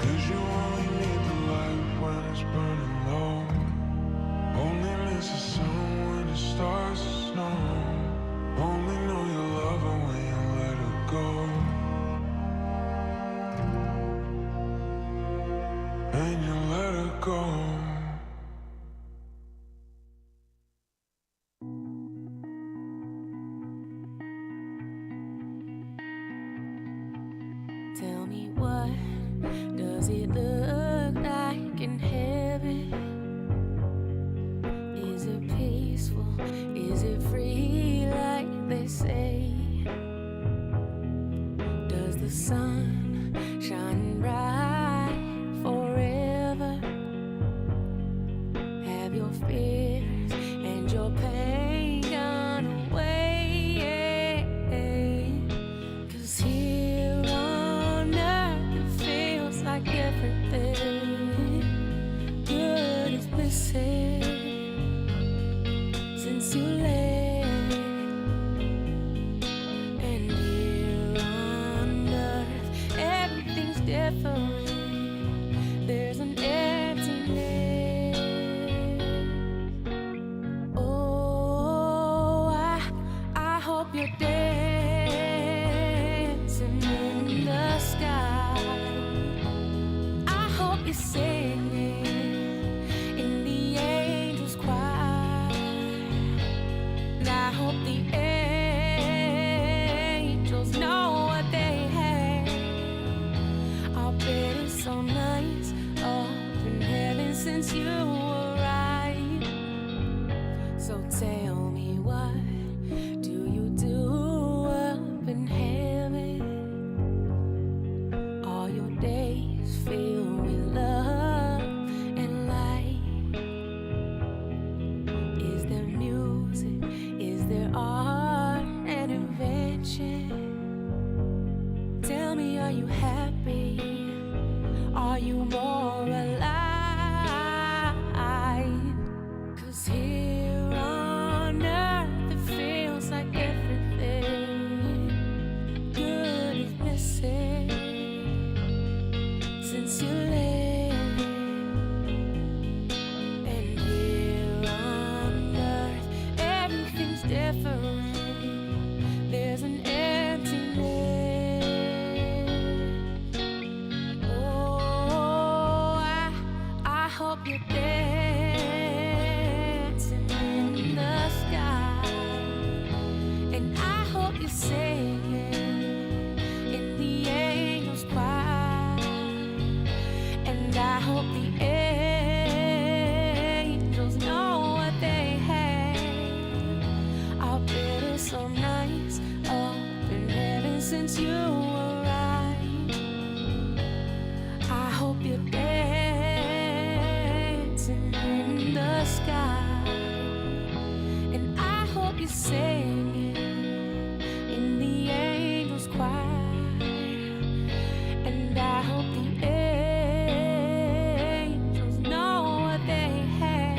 'Cause you only need the light when it's burning low. Only miss the sun when it starts to snow. Only know you love her when you let her go. And you let her go. Tell me, what does it look like in heaven? Is it peaceful? Is it free like they say? Does the sun shine bright forever? Have your fears and your pain gone away? 'Cause here on earth it feels like everything good is missing since you left. And here on earth everything's different. There's an emptiness. Oh, I hope you're dancing in the sky. I hope you're singing in the angels' choir. And I hope the angels know what they have. I'll bet it's so nice up in heaven since you arrived. So tell me, what do you do up in heaven? All your days filled with love and light. Is there music? Is there art and invention? Tell me, are you happy? Are you more alive? 'Cause here on earth it feels like everything good is missing since you left. And here on earth everything's different. There's an emptiness. Oh, I hope you're dancing in the sky. And I hope you're singing in the angels' choir. And I hope the angels know what they have. I'll bet it's so nice up in heaven since you arrived. I hope you're dancing in the sky. And I hope you're singing in the angels' choir. And I hope the angels know what they have.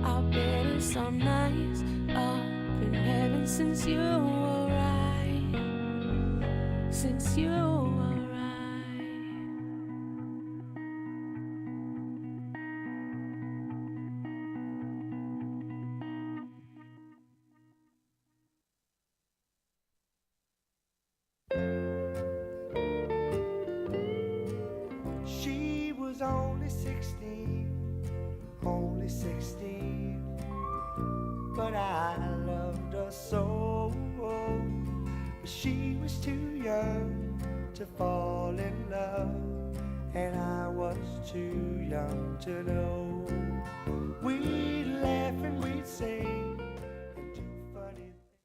I'll bet it's so nice up in heaven since you arrived. Since you arrived. She was only 16, but I loved her so. But she was too young to fall in love, and I was too young to know. We'd laugh and we'd sing and do funny things.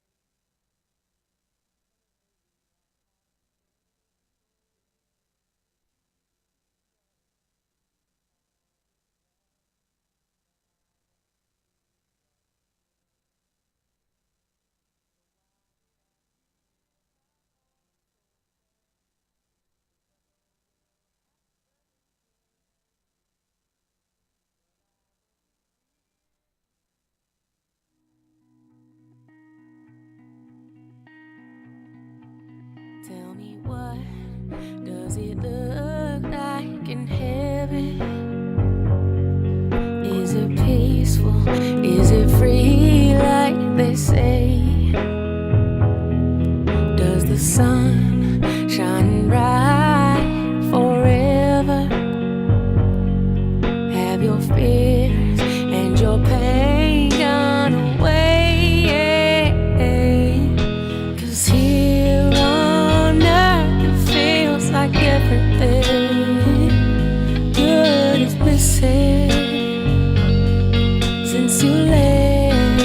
Tell me, what does it look like in heaven? Is it peaceful? Is it free like they say? Does the sun shine bright forever? Have your fears and your pain gone away? 'Cause here on earth it feels like everything good is missing since you left.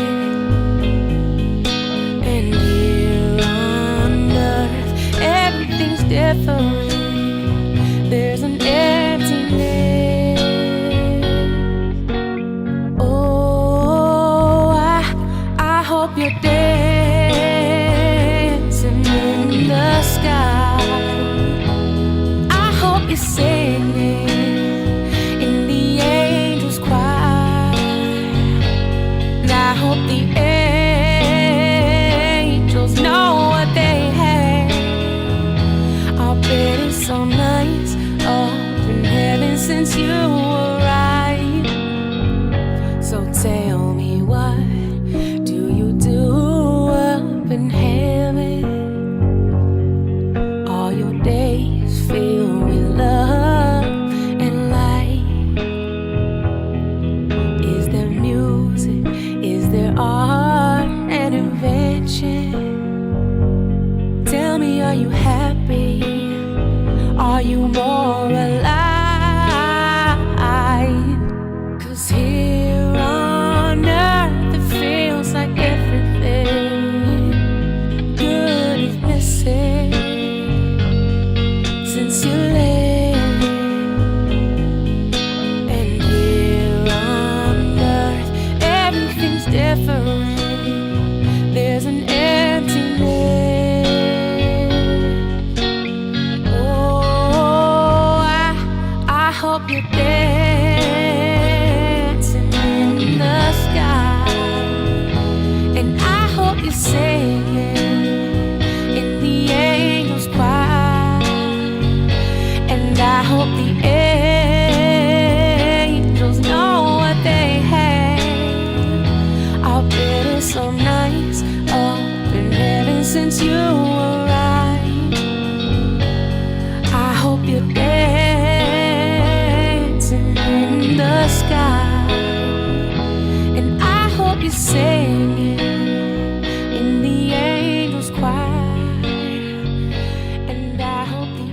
And here on earth everything's different. There's an emptiness. Oh, I hope you're dancing in the sky. I hope you're singing in the angels' choir. And I hope the angels know what they have. I bet it's so nice up in heaven since you arrived. So tell me, what do you do up in heaven? All your days filled with love and light. Is there music? Is there art and invention? Tell me, are you happy? Are you more alive? 'Cause here on earth it feels like everything good is missing since you left. And here on earth everything's different. There's an emptiness. Oh, I hope you're dancing in the sky. And I hope you're singing in the angels' choir. And I hope the angels know what they have. I bet it's so nice up in heaven since you arrived. I hope you're dancing in the sky. And I hope you're singing in the angels' choir. And I hope the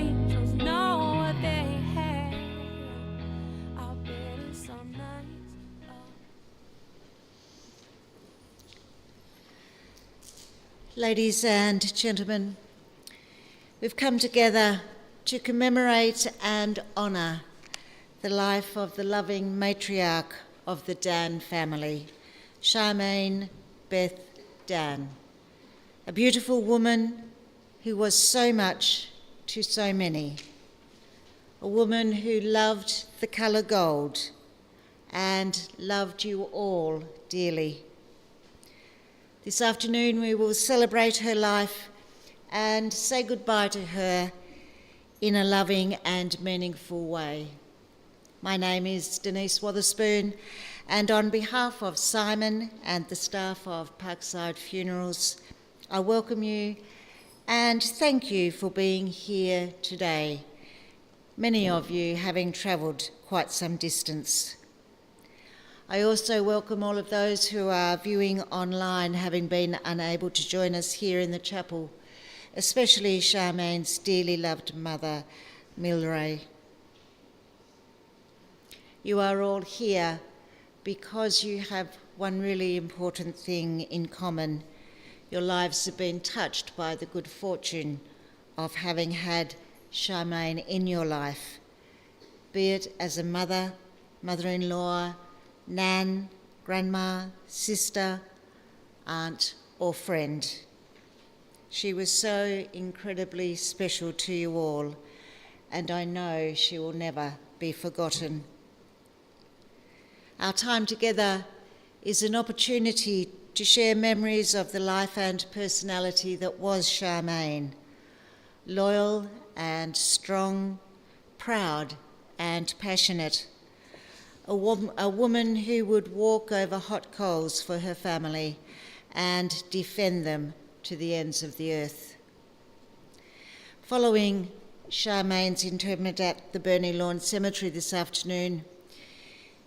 angels know what they have. I bet it's so nice. Ladies and gentlemen, we've come together to commemorate and honour the life of the loving matriarch of the Dann family, Charmaine Beth Dann, a beautiful woman who was so much to so many, a woman who loved the colour gold and loved you all dearly. This afternoon we will celebrate her life and say goodbye to her in a loving and meaningful way. My name is Denise Wotherspoon, and on behalf of Simon and the staff of Parkside Funerals, I welcome you and thank you for being here today, many of you having travelled quite some distance. I also welcome all of those who are viewing online, having been unable to join us here in the chapel, especially Charmaine's dearly loved mother, Milray. You are all here because you have one really important thing in common. Your lives have been touched by the good fortune of having had Charmaine in your life, be it as a mother, mother-in-law, nan, grandma, sister, aunt, or friend. She was so incredibly special to you all, and I know she will never be forgotten. Our time together is an opportunity to share memories of the life and personality that was Charmaine, loyal and strong, proud and passionate, a woman who would walk over hot coals for her family and defend them to the ends of the earth. Following Charmaine's interment at the Burney Lawn Cemetery this afternoon,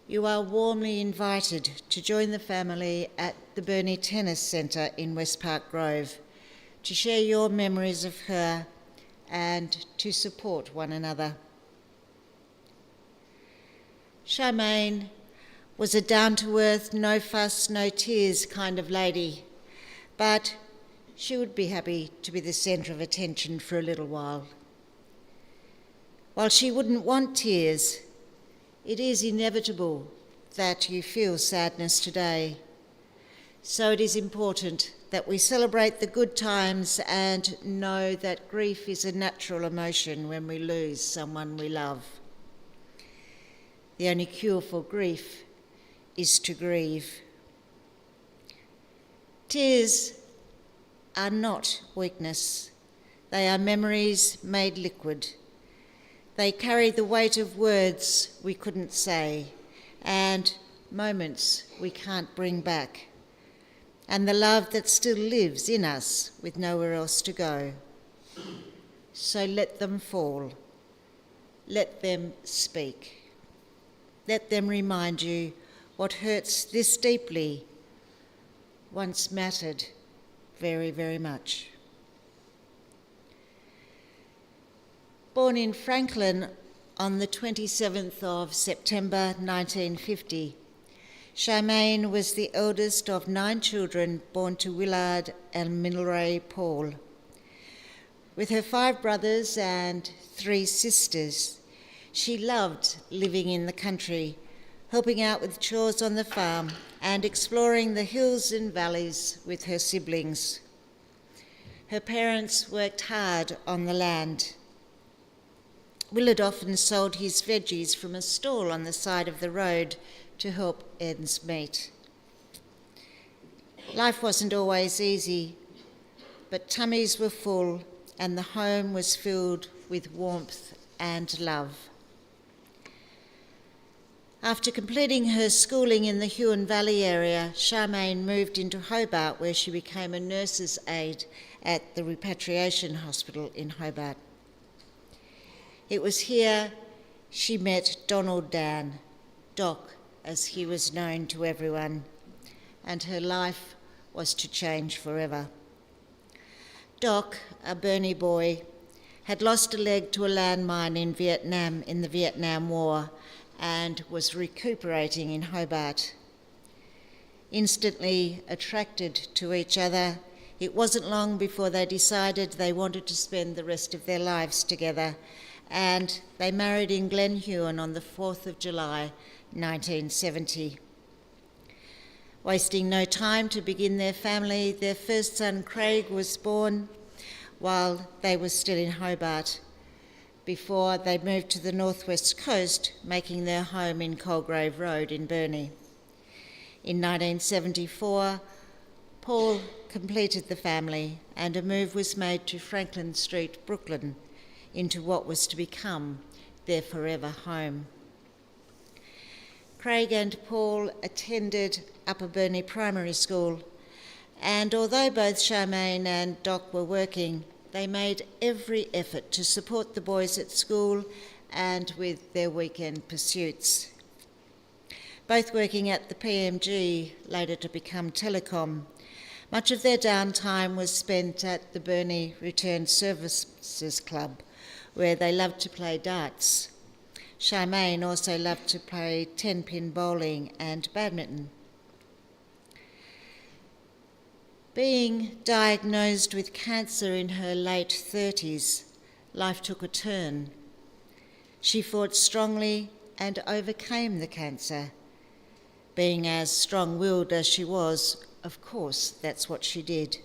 you are warmly invited to join the family at the Burney Tennis Centre in West Park Grove to share your memories of her and to support one another. Charmaine was a down-to-earth, no fuss, no tears kind of lady, but she would be happy to be the centre of attention for a little while. While she wouldn't want tears, it is inevitable that you feel sadness today. So it is important that we celebrate the good times and know that grief is a natural emotion when we lose someone we love. The only cure for grief is to grieve. Tears are not weakness. They are memories made liquid. They carry the weight of words we couldn't say and moments we can't bring back, and the love that still lives in us with nowhere else to go. So let them fall. Let them speak. Let them remind you what hurts this deeply once mattered very, very much. Born in Franklin on the 27th of September 1950, Charmaine was the eldest of 9 children born to Willard and Milleray Paul. With her 5 brothers and 3 sisters, she loved living in the country, helping out with chores on the farm and exploring the hills and valleys with her siblings. Her parents worked hard on the land. Willard often sold his veggies from a stall on the side of the road to help ends meet. Life wasn't always easy, but tummies were full and the home was filled with warmth and love. After completing her schooling in the Huon Valley area, Charmaine moved into Hobart, where she became a nurse's aide at the repatriation hospital in Hobart. It was here she met Donald Dann, Doc as he was known to everyone, and her life was to change forever. Doc, a Burney boy, had lost a leg to a landmine in Vietnam in the Vietnam War and was recuperating in Hobart. Instantly attracted to each other, it wasn't long before they decided they wanted to spend the rest of their lives together, and they married in Glen Huon on the 4th of July, 1970. Wasting no time to begin their family, their first son Craig was born while they were still in Hobart, before they moved to the northwest coast, making their home in Colgrave Road in Burney. In 1974, Paul completed the family and a move was made to Franklin Street, Brooklyn, into what was to become their forever home. Craig and Paul attended Upper Burney Primary School, and although both Charmaine and Doc were working, they made every effort to support the boys at school and with their weekend pursuits. Both working at the PMG, later to become Telecom, much of their downtime was spent at the Burney Returned Services Club, where they loved to play darts. Charmaine also loved to play 10-pin bowling and badminton. Being diagnosed with cancer in her late 30s, life took a turn. She fought strongly and overcame the cancer. Being as strong-willed as she was, of course, that's what she did.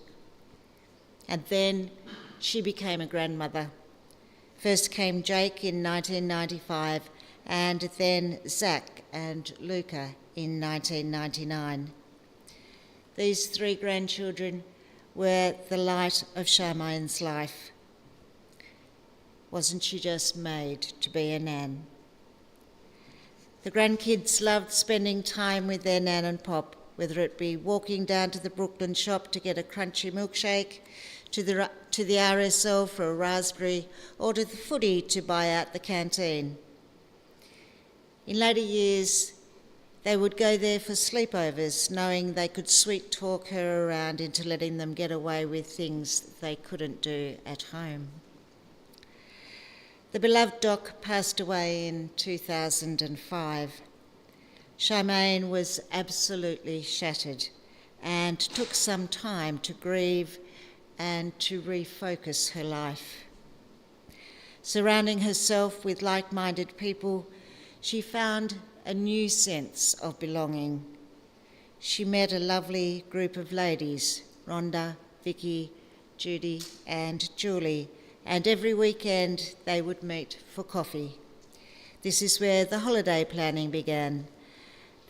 And then she became a grandmother. First came Jake in 1995, and then Zach and Luca in 1999. These 3 grandchildren were the light of Charmaine's life. Wasn't she just made to be a nan? The grandkids loved spending time with their nan and pop, whether it be walking down to the Brooklyn shop to get a crunchy milkshake, to the RSL for a raspberry, or to the footy to buy out the canteen. In later years, they would go there for sleepovers, knowing they could sweet talk her around into letting them get away with things they couldn't do at home. The beloved Doc passed away in 2005. Charmaine was absolutely shattered and took some time to grieve and to refocus her life. Surrounding herself with like-minded people, she found a new sense of belonging. She met a lovely group of ladies, Rhonda, Vicky, Judy and Julie, and every weekend they would meet for coffee. This is where the holiday planning began.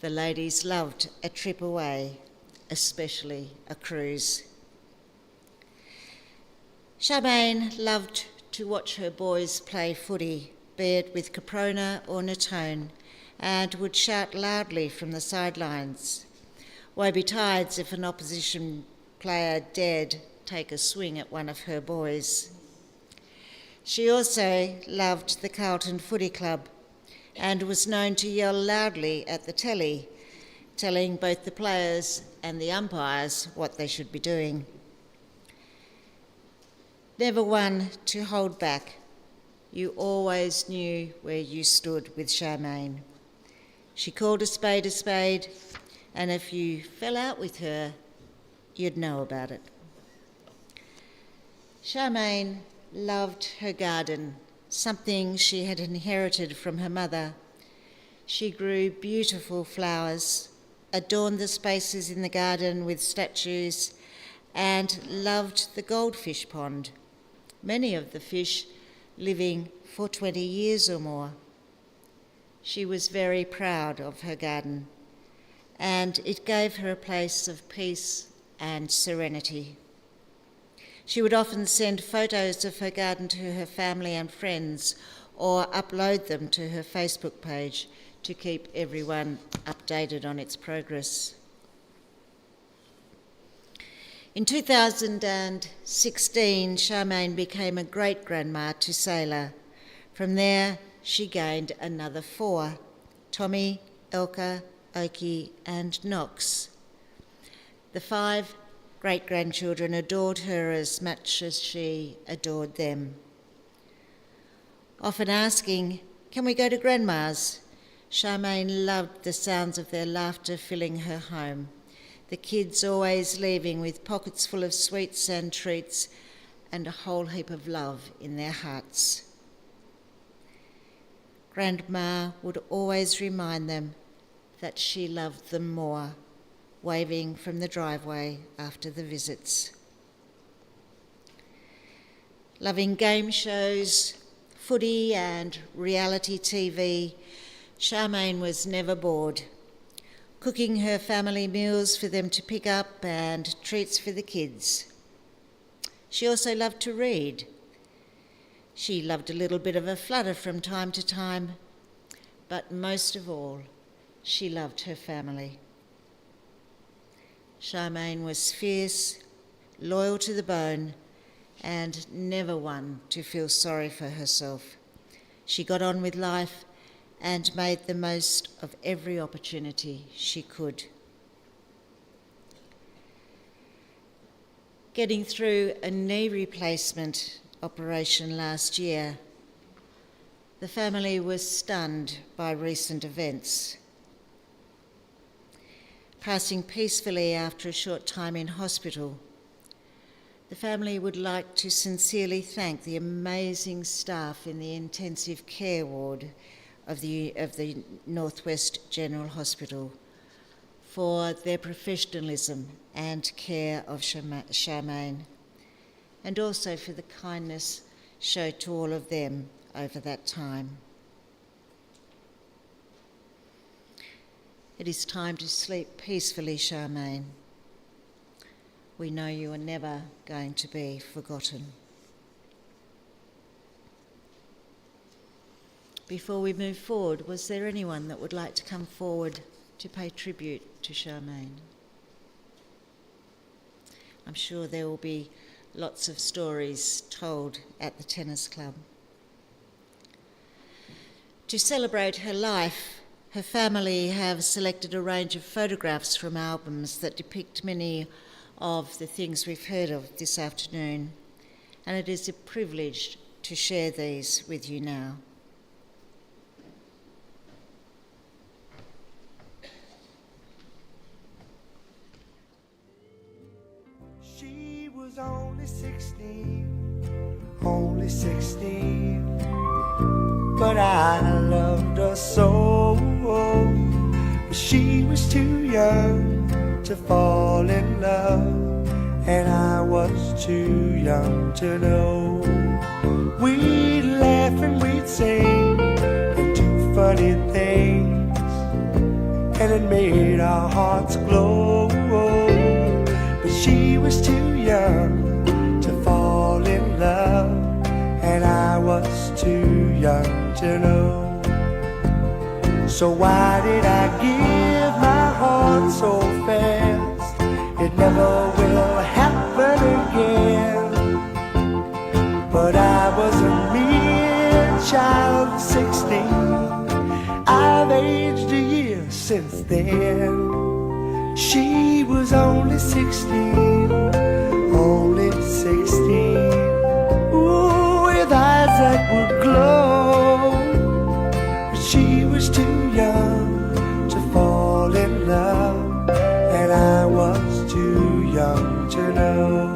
The ladies loved a trip away, especially a cruise. Charmaine loved to watch her boys play footy, be it with Caprona or Natone, and would shout loudly from the sidelines. Woe betides if an opposition player dared take a swing at one of her boys. She also loved the Carlton Footy Club and was known to yell loudly at the telly, telling both the players and the umpires what they should be doing. Never one to hold back. You always knew where you stood with Charmaine. She called a spade, and if you fell out with her, you'd know about it. Charmaine loved her garden, something she had inherited from her mother. She grew beautiful flowers, adorned the spaces in the garden with statues, and loved the goldfish pond, many of the fish living for 20 years or more. She was very proud of her garden, and it gave her a place of peace and serenity. She would often send photos of her garden to her family and friends, or upload them to her Facebook page to keep everyone updated on its progress. In 2016, Charmaine became a great-grandma to Sailor. From there, she gained another 4, Tommy, Elka, Oki, and Knox. The 5 great-grandchildren adored her as much as she adored them. Often asking, "Can we go to Grandma's?" Charmaine loved the sounds of their laughter filling her home, the kids always leaving with pockets full of sweets and treats and a whole heap of love in their hearts. Grandma would always remind them that she loved them more, waving from the driveway after the visits. Loving game shows, footy and reality TV, Charmaine was never bored, cooking her family meals for them to pick up and treats for the kids. She also loved to read. She loved a little bit of a flutter from time to time, but most of all, she loved her family. Charmaine was fierce, loyal to the bone, and never one to feel sorry for herself. She got on with life and made the most of every opportunity she could. Getting through a knee replacement operation last year, the family was stunned by recent events. Passing peacefully after a short time in hospital, the family would like to sincerely thank the amazing staff in the intensive care ward of the Northwest General Hospital for their professionalism and care of Charmaine, and also for the kindness showed to all of them over that time. It is time to sleep peacefully, Charmaine. We know you are never going to be forgotten. before we move forward, was there anyone that would like to come forward to pay tribute to Charmaine? I'm sure there will be lots of stories told at the tennis club. To celebrate her life, her family have selected a range of photographs from albums that depict many of the things we've heard of this afternoon, and it is a privilege to share these with you now. She was only 16, but I loved her so. She was too young to fall in love, and I was too young to know. We'd laugh and we'd sing and do funny things, and it made our hearts glow. But she was too young to fall in love, and I was too young to know. So why did I give my heart so fast? It never will happen again. But I was a mere child of 16. I've aged a year since then. She was only 16, only 16. Ooh, with eyes that would glow. But she was too young to fall in love, and I was too young to know.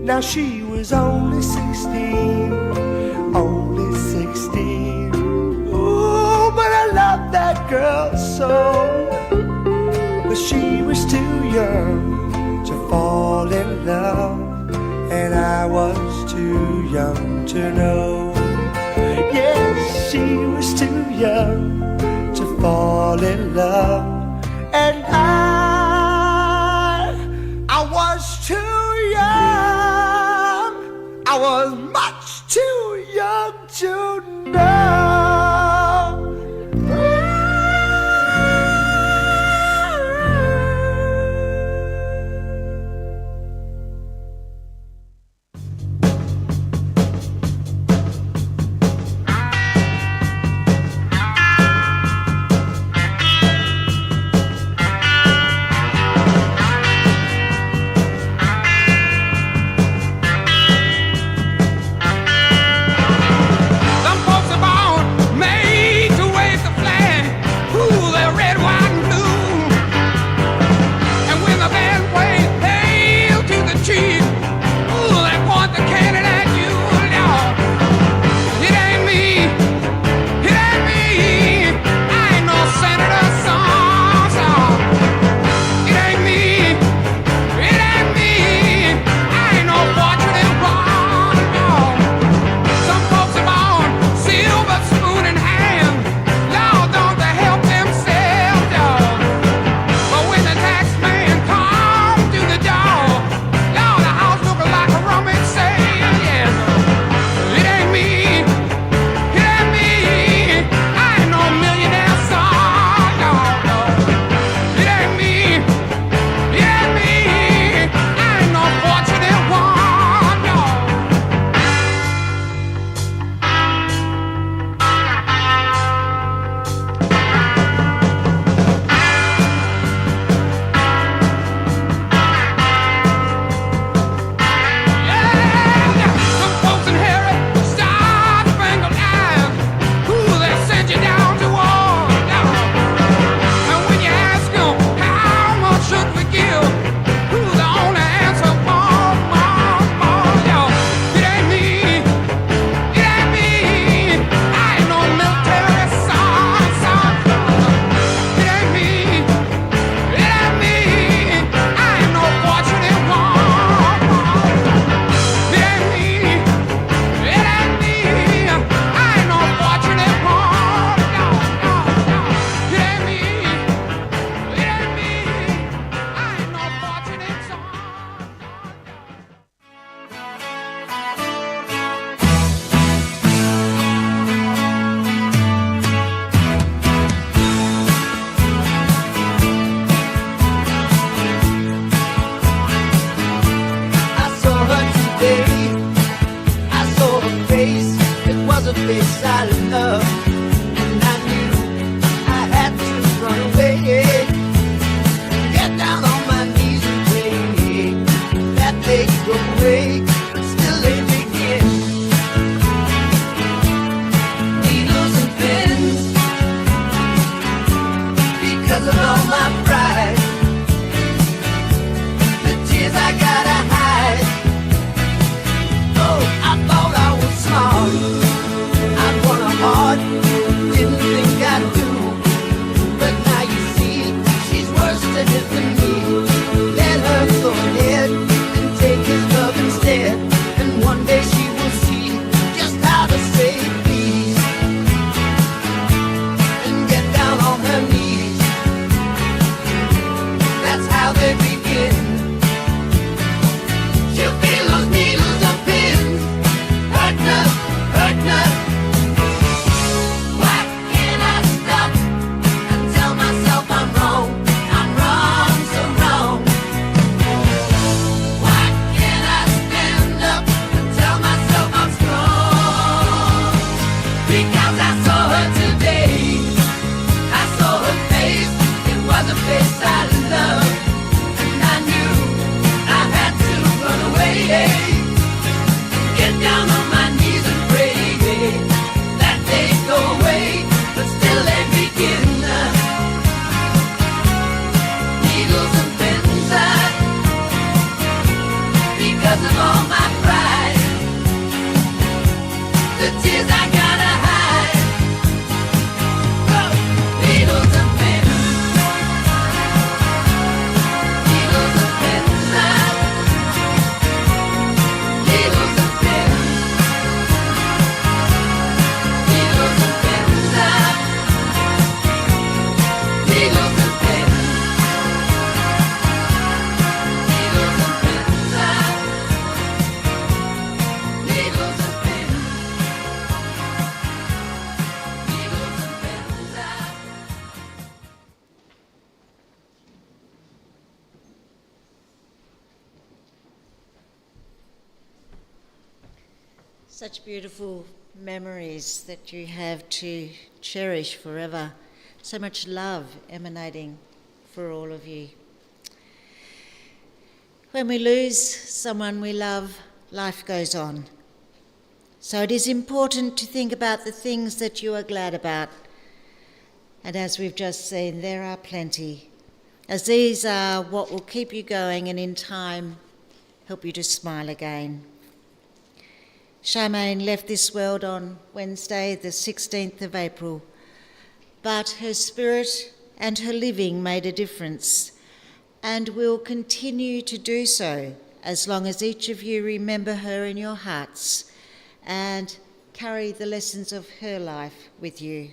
Now she was only 16, only 16. Ooh, but I love that girl so. But she was too young to fall in love, and I was too young to know. Yes, she was too young to fall in love, and I was too young. I was much too young to know. my pride. The tears I gotta hide. Oh, I thought I was smart. I'd won a heart, didn't think I'd do. But now you see, she's worse to him than me. Let her go ahead and take his love instead. And one day she will see just how to say please and get down on her knees. That's how they begin. She'll feel those needles and pins hurting her, hurting her. Why can't I stop and tell myself I'm wrong? I'm wrong, so wrong. Why can't I stand up and tell myself I'm strong? Because I saw her today. I saw her face. It was a face I loved. And I knew I had to run away. Get down on my knees and pray that they'd go away. But still they begin. Needles and pins. Because of all my pride. The tears I gotta hide. Oh, needles and pins. Needles and pins. Needles and pins. Needles and pins. Needles and pins. Needles and pins. Needles and pins. Needles and pins. Such beautiful memories that you have to cherish forever. So much love emanating for all of you. When we lose someone we love, life goes on. So it is important to think about the things that you are glad about. And as we've just seen, there are plenty, as these are what will keep you going and in time help you to smile again. Charmaine left this world on Wednesday, the 16th of April, but her spirit and her living made a difference and will continue to do so as long as each of you remember her in your hearts and carry the lessons of her life with you.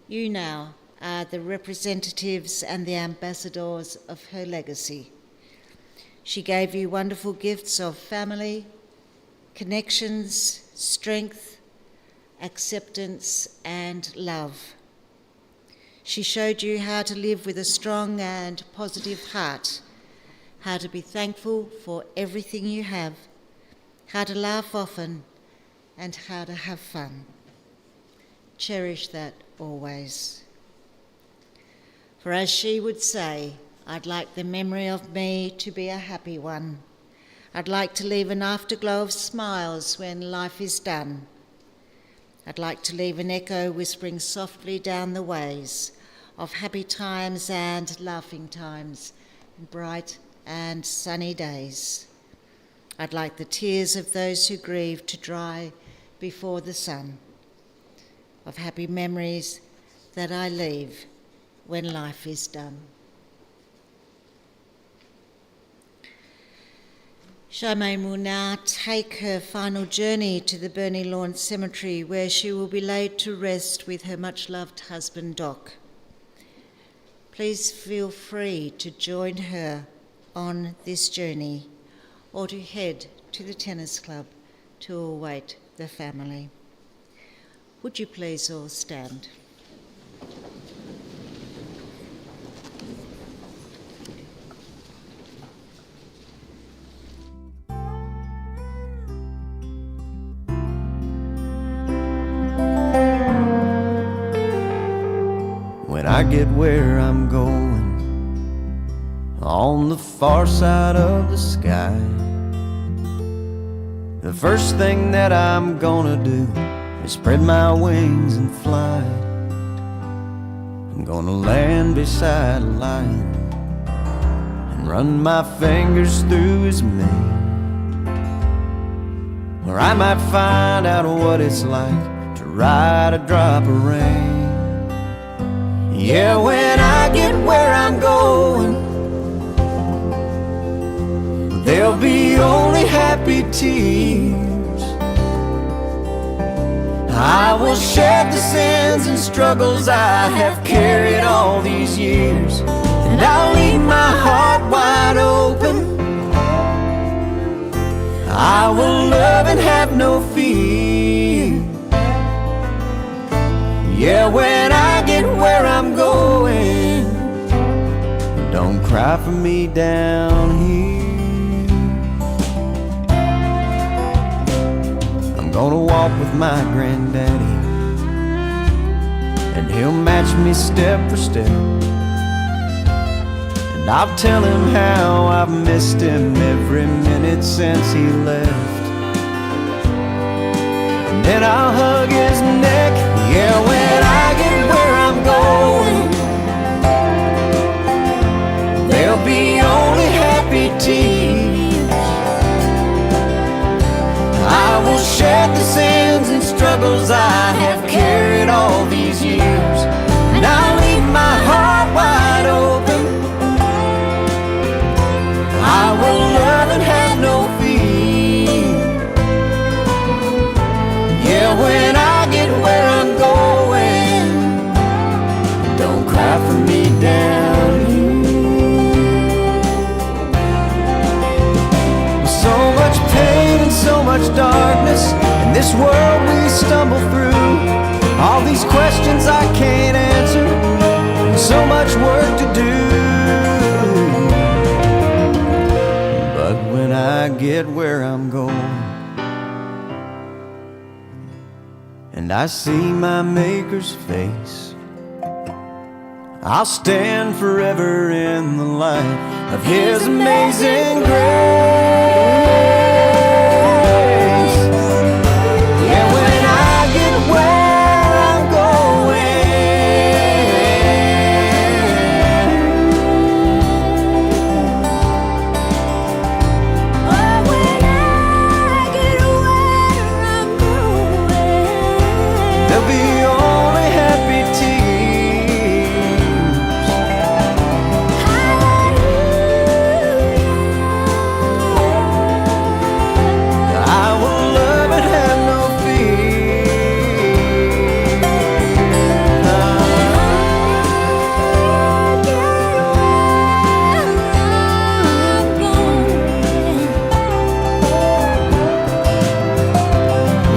You now are the representatives and the ambassadors of her legacy. She gave you wonderful gifts of family, connections, strength, acceptance, and love. She showed you how to live with a strong and positive heart, how to be thankful for everything you have, how to laugh often, and how to have fun. Cherish that always. For as she would say, I'd like the memory of me to be a happy one. I'd like to leave an afterglow of smiles when life is done. I'd like to leave an echo whispering softly down the ways of happy times and laughing times, bright and sunny days. I'd like the tears of those who grieve to dry before the sun, of happy memories that I leave when life is done. Charmaine will now take her final journey to the Burney Lawn Cemetery, where she will be laid to rest with her much-loved husband, Doc. Please feel free to join her on this journey or to head to the tennis club to await the family. Would you please all stand? When I get where I'm going, on the far side of the sky, the first thing that I'm gonna do is spread my wings and fly. I'm gonna land beside a lion and run my fingers through his mane, where I might find out what it's like to ride a drop of rain. Yeah, when I get where I'm going, there'll be only happy tears. I will shed the sins and struggles I have carried all these years, and I'll leave my heart wide open. I will love and have no fear. Yeah, when I get where I'm going, don't cry for me down here. I'm gonna walk with my granddaddy, and he'll match me step for step, and I'll tell him how I've missed him every minute since he left. And then I'll hug his neck. Yeah, when I get where I'm going, there'll be only happy tears. I will shed the sins and struggles I have carried all these years, and I'll leave my heart wide open. I will love and have no fear. Yeah, when I get where I'm going, don't cry for me down here. With so much pain and so much darkness in this world we stumble through, all these questions I can't answer, and so much work to do. But when I get where I'm going, and I see my Maker's face, I'll stand forever in the light of His amazing grace. Yeah, when I get where I'm there'll be only happy tears. I will love and have no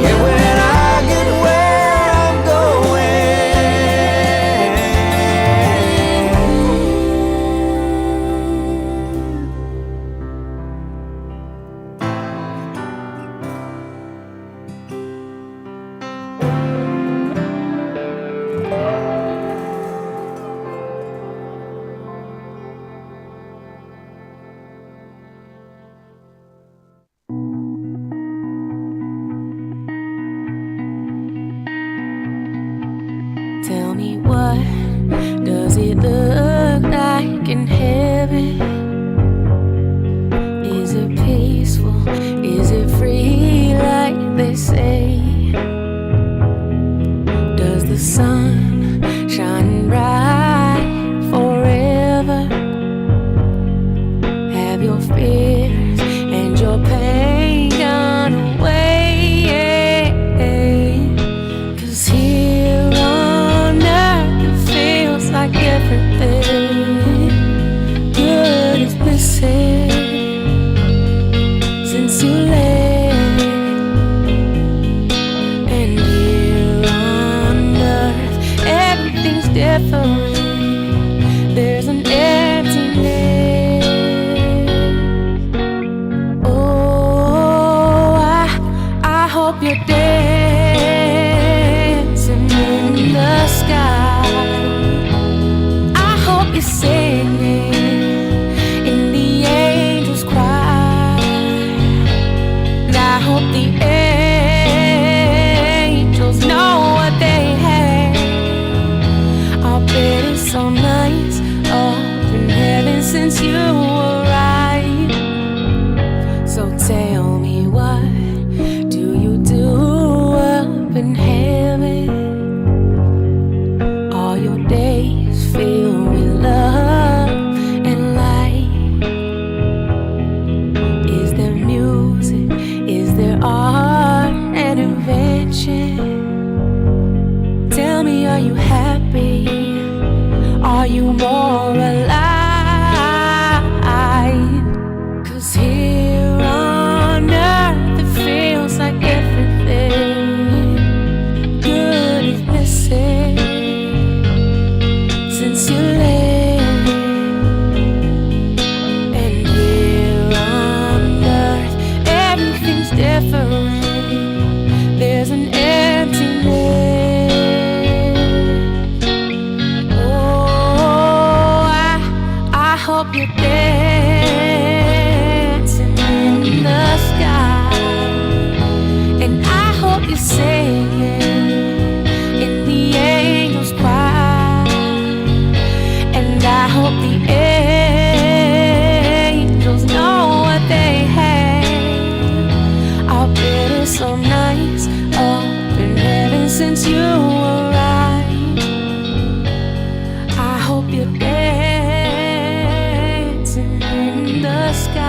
Yeah, when I get where I'm Tell me, what does it look like in heaven? Is it peaceful? Is it free like they say? Does the sun shine bright forever? Have your fears and your pain gone away? 'Cause here on earth it feels like everything good is missing since you left. And here on earth everything's different. There's an emptiness. Oh, I hope you're dancing in the sky. I hope you're singing in the angels' choir. And I hope the angels know what they have. I'll bet since you arrived. So tell me, what do you do up in heaven? All your days filled with love and light. Is there music? Is there art and invention? Tell me, are you happy? Are you more alive? 'Cause here on earth it feels like everything good is missing since you left. And here on earth everything's different. There's an emptiness. Oh, I hope you're dancing in the sky, and I hope you're singing in the angels' choir, and I hope the angels know what they have. I've been so nice up in heaven since you arrived. I hope you're dancing in the sky.